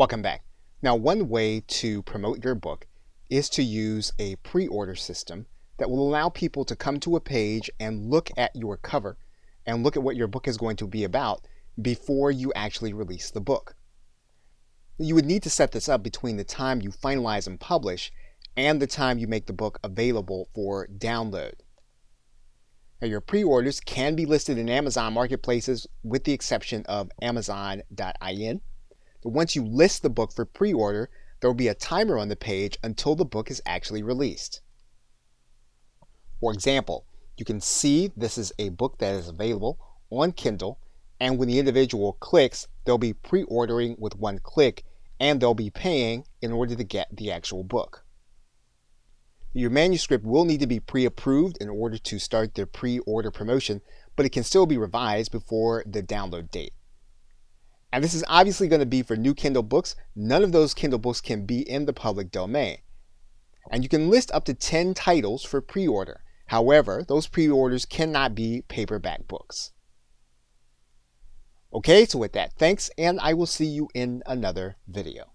Welcome back. Now, one way to promote your book is to use a pre-order system that will allow people to come to a page and look at your cover and look at what your book is going to be about before you actually release the book. You would need to set this up between the time you finalize and publish and the time you make the book available for download. Now, your pre-orders can be listed in Amazon marketplaces with the exception of Amazon.in. But once you list the book for pre-order, there will be a timer on the page until the book is actually released. For example, you can see this is a book that is available on Kindle, and when the individual clicks, they'll be pre-ordering with one click, and they'll be paying in order to get the actual book. Your manuscript will need to be pre-approved in order to start the pre-order promotion, but it can still be revised before the download date. And this is obviously going to be for new Kindle books. None of those Kindle books can be in the public domain. And you can list up to 10 titles for pre-order. However, those pre-orders cannot be paperback books. Okay, so with that, thanks, and I will see you in another video.